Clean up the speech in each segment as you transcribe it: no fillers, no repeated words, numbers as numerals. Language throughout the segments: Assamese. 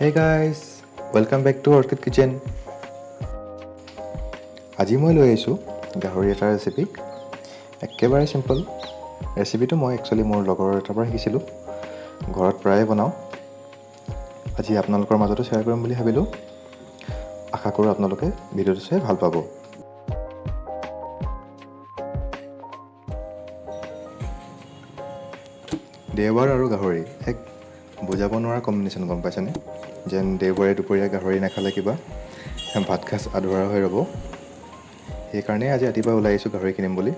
Hey guys, welcome back to Orchid Kitchen. আজি মই লৈ আহিছোঁ গাহৰি এটা ৰেচিপি। একেবাৰে চিম্পল ৰেচিপিটো মই একচুৱেলি মোৰ লগৰ এটাৰ পৰা শিকিছিলোঁ। ঘৰত প্ৰায়ে বনাওঁ। আজি আপোনালোকৰ মাজতো শ্বেয়াৰ কৰিম বুলি ভাবিলোঁ। আশা কৰোঁ আপোনালোকে ভিডিঅ'টো চাই ভাল পাব। দেওবাৰ আৰু গাহৰি এক বুজাব নোৱাৰা কম্বিনেশ্যন, গম পাইছেনে? যেন দেওবাৰে দুপৰীয়া গাহৰি নাখালে কিবা ভাত সাজ আধৰুৱা হৈ ৰ'ব। সেইকাৰণে আজি ৰাতিপুৱা ওলাই আহিছোঁ গাহৰি কিনিম বুলি।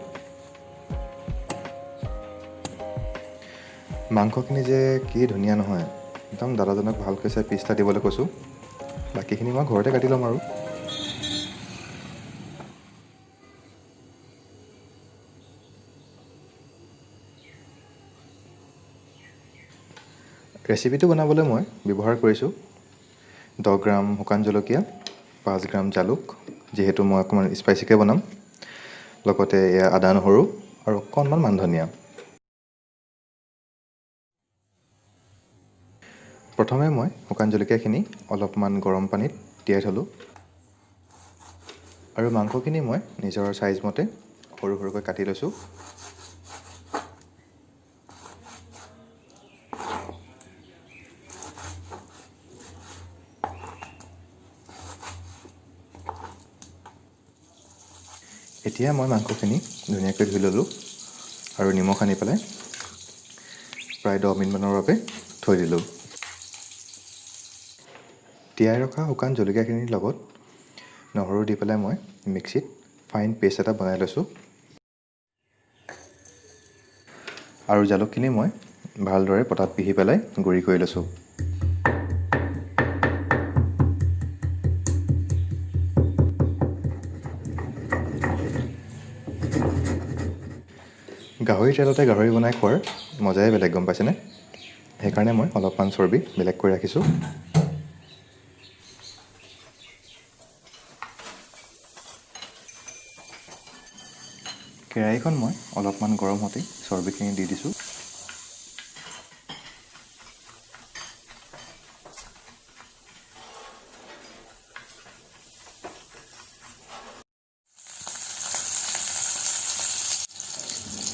মাংসখিনি যে কি ধুনীয়া নহয়, একদম দাদাজনক ভালকৈ চাই পিচ এটা দিবলৈ কৈছোঁ। বাকীখিনি মই ঘৰতে কাটি ল'ম আৰু। ৰেচিপিটো বনাবলৈ মই ব্যৱহাৰ কৰিছোঁ 10 গ্ৰাম শুকান জলকীয়া, 5 গ্ৰাম জালুক, যিহেতু মই অকণমান স্পাইচিকৈ বনাম, লগতে এয়া আদা নহৰু আৰু অকণমান মান ধনিয়া। প্ৰথমে মই শুকান জলকীয়াখিনি অলপমান গৰম পানীত তিয়াই থ'লোঁ আৰু মাংসখিনি মই নিজৰ চাইজ মতে সৰু সৰুকৈ কাটি লৈছোঁ। এতিয়া মই মাংসখিনি ধুনীয়াকৈ ধুই ল'লোঁ আৰু নিমখ সানি পেলাই প্ৰায় 10 মিনিটমানৰ বাবে থৈ দিলোঁ। তিয়াই ৰখা শুকান জলকীয়াখিনিৰ লগত নহৰু দি পেলাই মই মিক্সিত ফাইন পেষ্ট এটা বনাই লৈছোঁ আৰু জালুকখিনি মই ভালদৰে পটাত পিহি পেলাই গুড়ি কৰি লৈছোঁ। গাহৰি তেলতে গাহৰি বনাই খোৱাৰ মজাই বেলেগ, গম পাইছেনে? সেইকাৰণে মই অলপমান চৰ্বি বেলেগ কৰি ৰাখিছোঁ। কেৰাহীখন মই অলপমান গৰম হওঁতেই চৰ্বিখিনি দি দিছোঁ।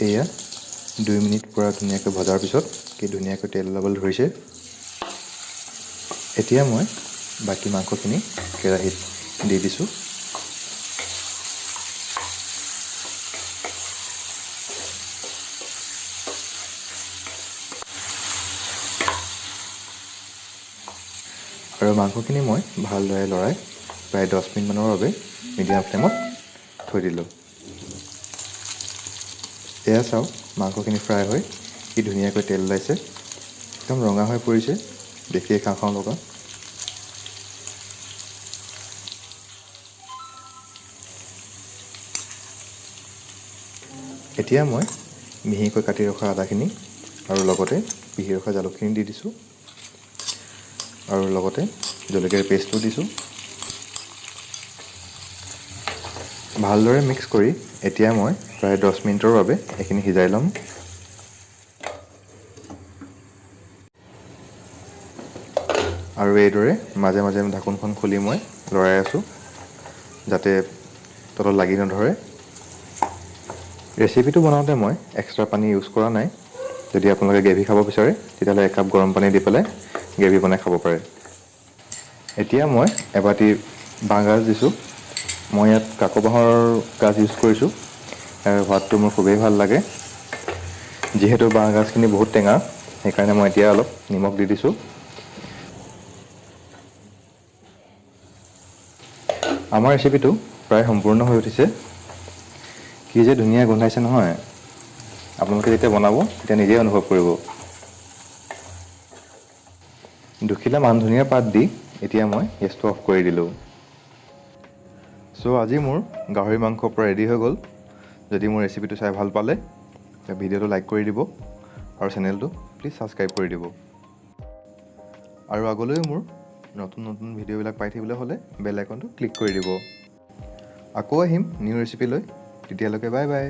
এয়া 2 মিনিট পূৰা ধুনীয়াকৈ ভজাৰ পিছত কি ধুনীয়াকৈ তেল ওলাবলৈ ধৰিছে। এতিয়া মই বাকী মাংসখিনি কেৰাহীত দি দিছোঁ। আৰু মাংসখিনি মই ভালদৰে লৰাই প্ৰায় 10 মিনিটমানৰ বাবে মিডিয়াম ফ্লেমত থৈ দিলোঁ। এয়া চাওক, মাংসখিনি ফ্ৰাই হৈ কি ধুনীয়াকৈ তেল ওলাইছে, একদম ৰঙা হৈ পৰিছে, দেখিয়ে খাওঁ খাওঁ লগা। এতিয়া মই মিহিকৈ কাটি ৰখা আদাখিনি আৰু লগতে পিহি ৰখা জালুকখিনি দি দিছোঁ আৰু লগতে জলকীয়াৰ পেষ্টটো দিছোঁ। ভালদৰে মিক্স কৰি এতিয়া মই প্ৰায় 10 মিনিটৰ বাবে এইখিনি সিজাই ল'ম। আৰু এইদৰে মাজে মাজে ঢাকোনখন খুলি মই লৰাই আছোঁ যাতে তলত লাগি নধৰে। ৰেচিপিটো বনাওঁতে মই এক্সট্ৰা পানী ইউজ কৰা নাই। যদি আপোনালোকে গ্ৰেভি খাব বিচাৰে তেতিয়াহ'লে 1 কাপ গৰম পানী দি পেলাই গ্ৰেভি বনাই খাব পাৰে। এতিয়া মই এবাটি বাঁহগাজ দিছোঁ। মই ইয়াত কাকবাঁহৰ গাজ ইউজ কৰিছোঁ। ইয়াৰ সোৱাদটো মোৰ খুবেই ভাল লাগে। যিহেতু বাঁহগাজখিনি বহুত টেঙা, সেইকাৰণে মই এতিয়া অলপ নিমখ দি দিছোঁ। আমাৰ ৰেচিপিটো প্ৰায় সম্পূৰ্ণ হৈ উঠিছে। কি যে ধুনীয়া গোন্ধাইছে নহয়, আপোনালোকে যেতিয়া বনাব তেতিয়া নিজেই অনুভৱ কৰিব। দুখিলা মান ধনিয়াৰ পাত দি এতিয়া মই গেছটো অফ কৰি দিলোঁ। চ' আজি মোৰ গাহৰি মাংস পূৰা ৰেডি হৈ গ'ল। যদি মোৰ ৰেচিপিটো চাই ভাল পালে ভিডিঅ'টো লাইক কৰি দিব আৰু চেনেলটো প্লিজ ছাবস্ক্ৰাইব কৰি দিব। আৰু আগলৈও মোৰ নতুন নতুন ভিডিঅ'বিলাক পাই থাকিবলৈ হ'লে বেল আইকনটো ক্লিক কৰি দিব। আকৌ আহিম নিউ ৰেচিপি লৈ। তেতিয়ালৈকে বাই বাই।